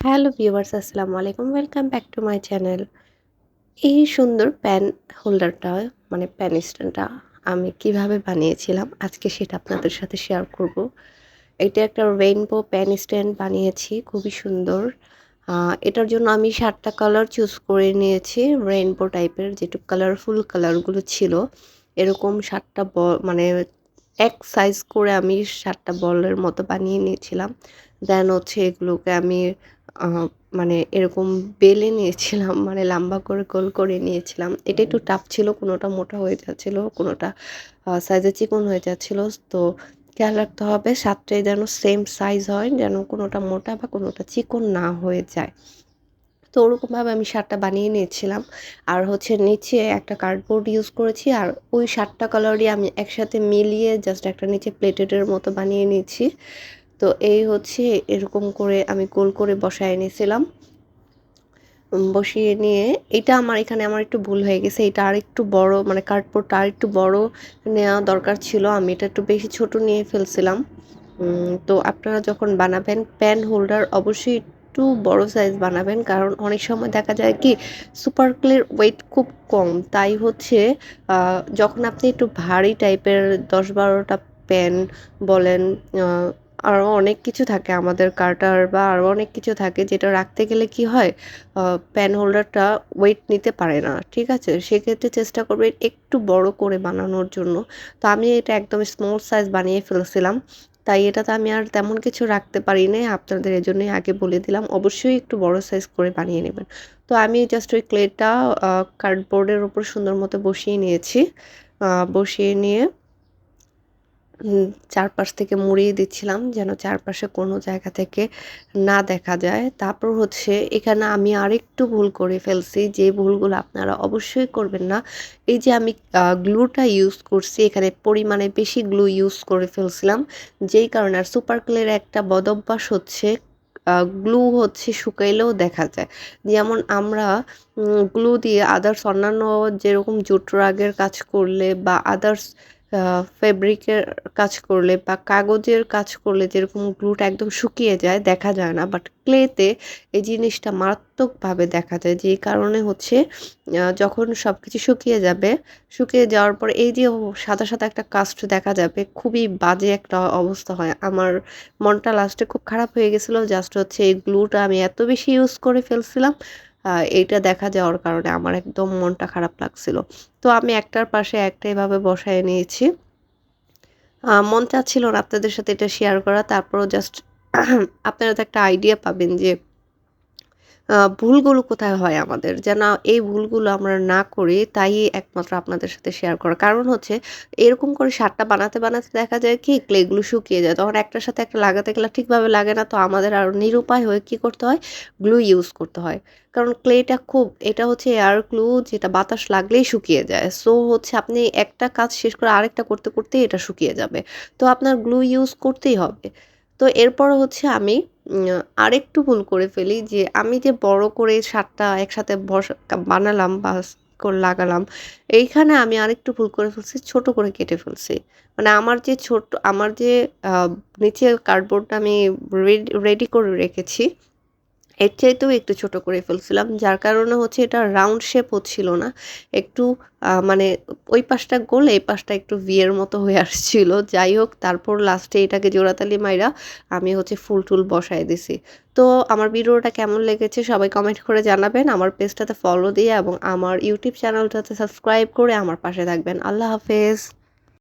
Hello viewers, আসসালামু আলাইকুম। Welcome back to my channel. এই সুন্দর প্যান হোল্ডারটা মানে প্যান স্ট্যান্ডটা আমি কিভাবে বানিয়েছিলাম আজকে সেটা আপনাদের সাথে শেয়ার করব। এটা একটা রেইনবো প্যান স্ট্যান্ড বানিয়েছি, খুবই সুন্দর। এটার জন্য আমি ৭টা কালার চুজ করে নিয়েছি। রেইনবো টাইপের যেটুক কালারফুল কালারগুলো ছিল, এরকম ৭টা মানে এক সাইজ করে আমি ৭টা বলের মতো বানিয়ে নিয়েছিলাম। দেন হচ্ছে এগুলোকে আমি আ মানে এরকম বেলে নিয়েছিলাম, মানে লম্বা করে গোল করে নিয়েছিলাম। এটা একটু টাফ ছিল, কোনোটা মোটা হয়ে যাচ্ছিল, কোনোটা সাইজে চিকন হয়ে যাচ্ছিল। তো খেয়াল রাখতে হবে ৭ টাই যেন সেম সাইজ হয়, যেন কোনোটা মোটা বা কোনোটা চিকন না হয়ে যায়। তো ওরকমভাবে আমি ৭ টা বানিয়ে নিয়েছিলাম। আর হচ্ছে নিচে একটা কার্ডবোর্ড ইউজ করেছি। আর ওই ৭ টা কালারই আমি একসাথে মিলিয়ে জাস্ট একটা নিচে প্লেটের মতো বানিয়ে নিয়েছি। তো এই হচ্ছে এরকম করে আমি গোল করে বসায় নিয়েছিলাম। বসিয়ে নিয়ে এটা আমার একটু ভুল হয়ে গেছে। এটা আরেকটু বড়, মানে কার্ডবোর্ডটা আরেকটু বড় নেওয়া দরকার ছিল। আমি এটা একটু বেশি ছোট নিয়ে ফেলছিলাম। তো আপনারা যখন বানাবেন প্যান হোল্ডার অবশ্যই একটু বড় সাইজ বানাবেন। কারণ অনেক সময় দেখা যায় কি সুপার ক্লের ওয়েট খুব কম। তাই হচ্ছে যখন আপনি একটু ভারী টাইপের ১০-১২ টা প্যান বলেন, আ আরও অনেক কিছু থাকে আমাদের কাটার বা আরও অনেক কিছু থাকে যেটা রাখতে গেলে কি হয়, প্যান হোল্ডারটা ওয়েট নিতে পারে না। ঠিক আছে? সেক্ষেত্রে চেষ্টা করবেন একটু বড় করে বানানোর জন্য। তো আমি এটা একদম স্মল সাইজ বানিয়ে ফেলছিলাম। তাই এটাতে আমি আর তেমন কিছু রাখতে পারি নাই। আপনাদের এজন্যই আগে বলে দিলাম। অবশ্যই একটু বড় সাইজ করে বানিয়ে নেবেন। তো আমি জাস্ট ওই ক্লেটা আ কার্ডবোর্ডের উপর সুন্দর মতো বসিয়ে নিয়েছি। বসিয়ে নিয়ে হুম, চারপাশ থেকে মুড়িয়ে দিচ্ছিলাম যেন চারপাশে কোনো জায়গা থেকে না দেখা যায়। তারপর হচ্ছে এখানে আমি আরেকটু ভুল করে ফেলছি, যে ভুলগুলো আপনারা অবশ্যই করবেন না। এই যে আমি গ্লুটা ইউজ করছি, এখানে পরিমাণে বেশি গ্লু ইউজ করে ফেলছিলাম। যেই কারণে আর সুপার গ্লুর একটা বদঅভ্যাস হচ্ছে গ্লু হচ্ছে শুকাইলেও দেখা যায়। যেমন আমরা গ্লু দিয়ে আদার্স অন্যান্য যেরকম জুট রাগের কাজ করলে বা আদার্স আ ফেব্রিকের কাজ করলে বা কাগজের কাজ করলে যেরকম গ্লুটা একদম শুকিয়ে যায়, দেখা যায় না। বাট ক্লেতে এই জিনিসটা মারাত্মকভাবে দেখা যায়। যেই কারণে হচ্ছে যখন সবকিছু শুকিয়ে যাবে, শুকিয়ে যাওয়ার পর এই যে সাদা, সাদা একটা কাস্ট দেখা যাবে, খুবই বাজে একটা অবস্থা হয়। আমার মনটা লাস্টে খুব খারাপ হয়ে গেছিল। জাস্ট হচ্ছে এই গ্লুটা আমি এত বেশি ইউজ করে ফেলছিলাম, এইটা দেখা যাওয়ার কারণে আমার একদম মনটা খারাপ লাগছিল। তো আমি একটার পাশে একটা এভাবে বসায় নিয়েছি। মন চাচ্ছিল না আপনাদের সাথে এটা শেয়ার করা। তারপরেও জাস্ট আপনারা তো একটা আইডিয়া পাবেন যে ভুলগুলো কোথায় হয় আমাদের? যেন এই ভুলগুলো আমরা না করি, তাই একমাত্র আপনাদের সাথে শেয়ার করা। কারণ হচ্ছে এরকম করে সারটা বানাতে, বানাতে দেখা যায় কি ক্লে গুলো শুকিয়ে যায়। তখন একটার সাথে একটা লাগাতে গেলে ঠিকভাবে লাগে না। তো আমাদের আরো নিরুপায় হয়ে কি করতে হয়? গ্লু ইউজ করতে হয়। কারণ ক্লেটা খুব, এটা হচ্ছে এয়ার গ্লু, যেটা বাতাস লাগলেই শুকিয়ে যায়। সো হচ্ছে আপনি একটা কাজ শেষ করে আরেকটা করতে, করতেই এটা শুকিয়ে যাবে। তো আপনার গ্লু ইউজ করতেই হবে। তো এরপর হচ্ছে আমি উম আরেকটু ভুল করে ফেলি, যে আমি যে বড় করে ৭ টা একসাথে বানালাম বা লাগালাম, এইখানে আমি আরেকটু ভুল করে ফেলছি, ছোট করে কেটে ফেলছি। মানে আমার যে আ নিচে কার্ডবোর্ডটা আমি রেডি করে রেখেছি, এর চাইতেও একটু ছোট করে ফেলছিলাম। যার কারণে হচ্ছে এটা রাউন্ড শেপ হচ্ছিল না। একটু মানে ওই পাশটা গোল, এই পাশটা একটু ভি এর মতো হয়ে আসছিল। যাই হোক, তারপর লাস্টে এটাকে জোড়াতালি মাইরা আমি হচ্ছে ফুল-টুল বসায় দিছি। তো আমার ভিডিওটা কেমন লেগেছে সবাই কমেন্ট করে জানাবেন। আমার পেজটাতে ফলো দিয়ে এবং আমার ইউটিউব চ্যানেলটাতে সাবস্ক্রাইব করে আমার পাশে থাকবেন। আল্লাহ হাফেজ।